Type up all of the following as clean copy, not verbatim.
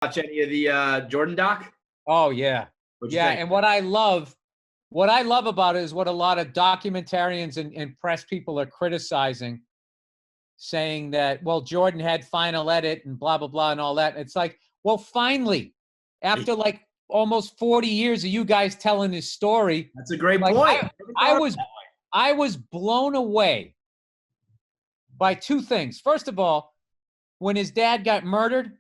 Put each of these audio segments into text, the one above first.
watch any of the Jordan doc? Oh yeah. What'd you Yeah. think? And what I love about it is what a lot of documentarians and press people are criticizing, saying that, well, Jordan had final edit and blah, blah, blah, and all that. And it's like, well, finally, after like almost 40 years of you guys telling this story. That's a great like, point. I was blown away by two things. First of all, when his dad got murdered,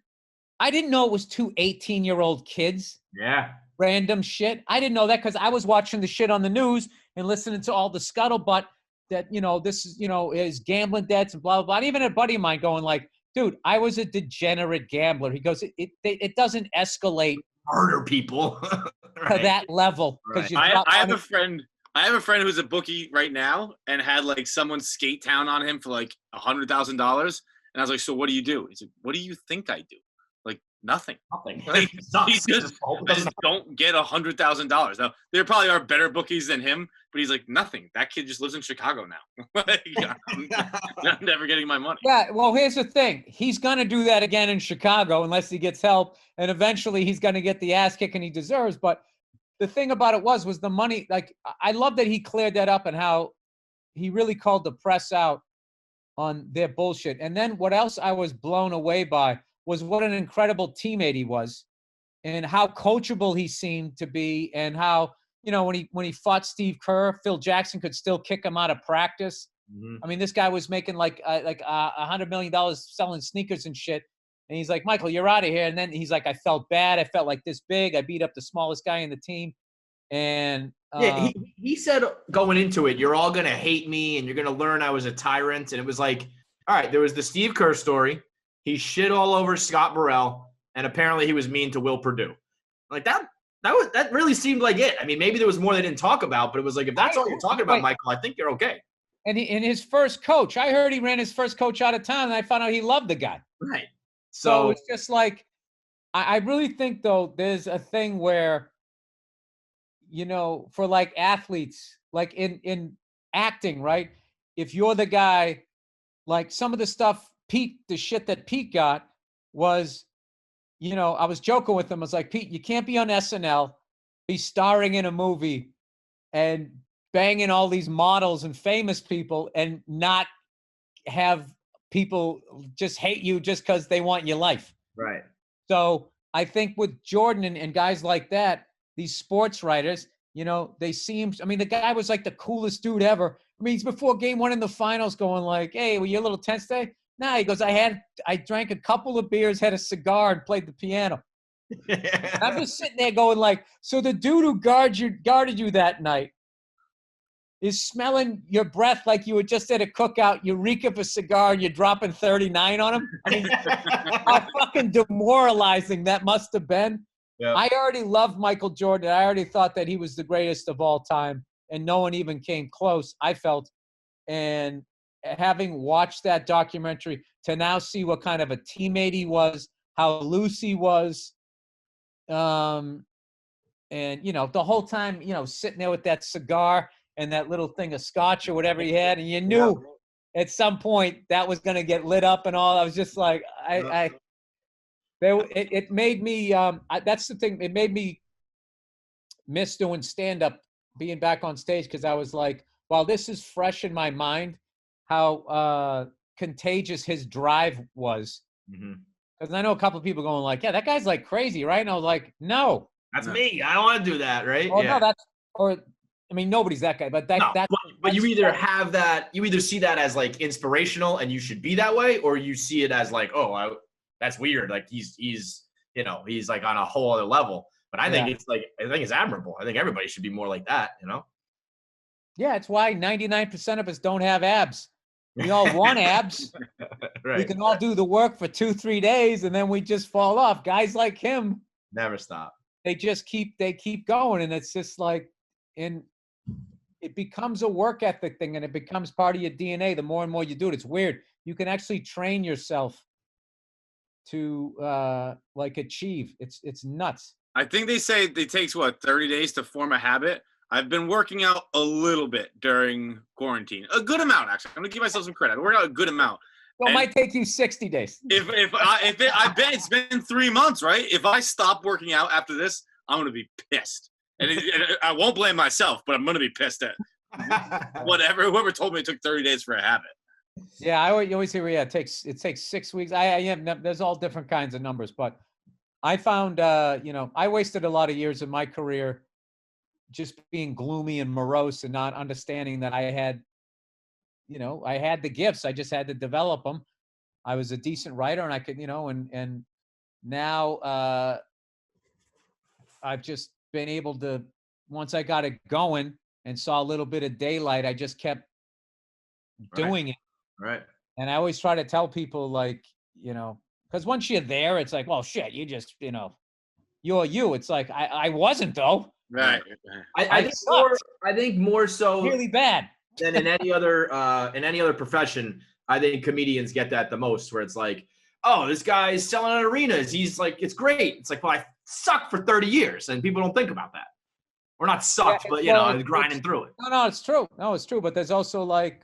I didn't know it was two 18-year-old kids. Yeah. Random shit. I didn't know that because I was watching the shit on the news and listening to all the scuttlebutt that, this is, is gambling debts and blah, blah, blah. And even a buddy of mine going like, dude, I was a degenerate gambler. He goes, it doesn't escalate. Murder people. Right. To that level. Right. I have a friend who's a bookie right now and had like someone skate town on him for like $100,000. And I was like, so what do you do? He's like, what do you think I do? Like nothing. Like, he just don't get $100,000. Now there probably are better bookies than him, but he's like, nothing. That kid just lives in Chicago now. Like, I'm never getting my money. Yeah, well, here's the thing. He's going to do that again in Chicago unless he gets help. And eventually he's going to get the ass kicking he deserves. But the thing about it was the money. Like, I love that he cleared that up and how he really called the press out on their bullshit. And then what else I was blown away by was what an incredible teammate he was and how coachable he seemed to be, and how, when he fought Steve Kerr, Phil Jackson could still kick him out of practice. Mm-hmm. I mean, this guy was making like $100 million selling sneakers and shit. And he's like, Michael, you're out of here. And then he's like, I felt bad. I felt like this big. I beat up the smallest guy in the team. And yeah, he said going into it, you're all going to hate me and you're going to learn I was a tyrant. And it was like, all right, there was the Steve Kerr story. He shit all over Scott Burrell. And apparently he was mean to Will Perdue. Like that really seemed like it. I mean, maybe there was more they didn't talk about, but it was like, if that's all you're talking about, Michael, I think you're okay. And his first coach, I heard he ran his first coach out of town, and I found out he loved the guy. Right. So it's just like, I really think, though, there's a thing where, for like athletes, like in acting, right? If you're the guy, like some of the stuff, the shit that Pete got was, I was joking with him. I was like, Pete, you can't be on SNL, be starring in a movie and banging all these models and famous people and not have people just hate you just because they want your life. Right. So I think with Jordan and guys like that, these sports writers, they seem, I mean, the guy was like the coolest dude ever. I mean, he's before game one in the finals going like, hey, were you a little tense today? Nah, he goes, I drank a couple of beers, had a cigar, and played the piano. I'm just sitting there going like, so the dude who guarded you that night is smelling your breath like you were just at a cookout, you reek of a cigar, and you're dropping 39 on him? I mean, how fucking demoralizing that must have been. Yep. I already loved Michael Jordan. I already thought that he was the greatest of all time, and no one even came close, I felt. And having watched that documentary, to now see what kind of a teammate he was, how loose he was, and, the whole time, sitting there with that cigar and that little thing of scotch or whatever he had, and you knew at some point that was going to get lit up and all. I was just like, it made me, that's the thing, it made me miss doing stand-up, being back on stage, because I was like, while this is fresh in my mind, how contagious his drive was. Because I know a couple of people going like, yeah, that guy's like crazy, right? And I was like, no. That's me. I don't want to do that, right? Oh, yeah. No, I mean, nobody's that guy, but but you either have that, you either see that as like inspirational and you should be that way, or you see it as like, oh, that's weird. Like he's like on a whole other level. But I think it's admirable. I think everybody should be more like that, Yeah, it's why 99% of us don't have abs. We all want abs. Right. We can all do the work for 2-3 days and then we just fall off. Guys like him never stop. They keep going, and it's just like, it becomes a work ethic thing, and it becomes part of your DNA the more and more you do it. It's weird. You can actually train yourself to achieve. It's nuts. I think they say it takes 30 days to form a habit. I've been working out a little bit during quarantine, a good amount actually. I'm gonna give myself some credit. I worked out a good amount, it might take you 60 days. I bet it's been 3 months, right? If I stop working out after this, I'm gonna be pissed, and I won't blame myself, but I'm gonna be pissed at whoever told me it took 30 days for a habit. Yeah, you always hear, it takes 6 weeks. There's all different kinds of numbers, but I found, I wasted a lot of years of my career just being gloomy and morose and not understanding that I had the gifts. I just had to develop them. I was a decent writer, and I could, and now I've just been able to, once I got it going and saw a little bit of daylight, I just kept doing it. Right. And I always try to tell people, like, because once you're there, it's like, well, shit, you just, you're you. It's like, I wasn't, though. Right. I think more so really bad than in any other profession. I think comedians get that the most, where it's like, oh, this guy's selling out arenas. He's like, it's great. It's like, well, I sucked for 30 years, and people don't think about that. We're not sucked, but grinding through it. No, it's true. No, it's true. But there's also, like,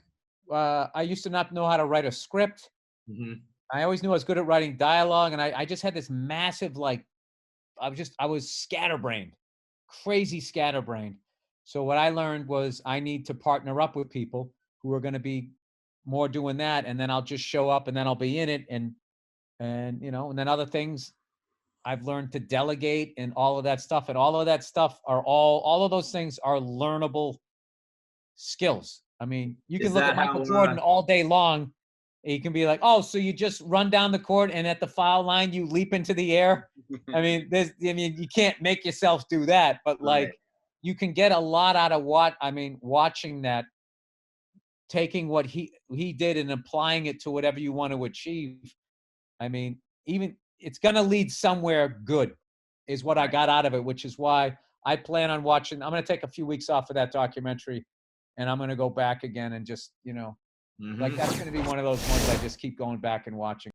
I used to not know how to write a script. Mm-hmm. I always knew I was good at writing dialogue, and I just had this massive, like, I was scatterbrained, crazy scatterbrained. So what I learned was I need to partner up with people who are going to be more doing that, and then I'll just show up, and then I'll be in it, and then other things I've learned to delegate and all of that stuff, and all of that stuff all of those things are learnable skills. I mean, you can look at Michael Jordan all day long. And you can be like, oh, so you just run down the court, and at the foul line, you leap into the air. I mean, you can't make yourself do that, but like, you can get a lot out of watching that, taking what he did and applying it to whatever you want to achieve. I mean, even it's going to lead somewhere good is what I got out of it, which is why I plan on watching. I'm going to take a few weeks off of that documentary, and I'm going to go back again and just, like, that's going to be one of those ones I just keep going back and watching.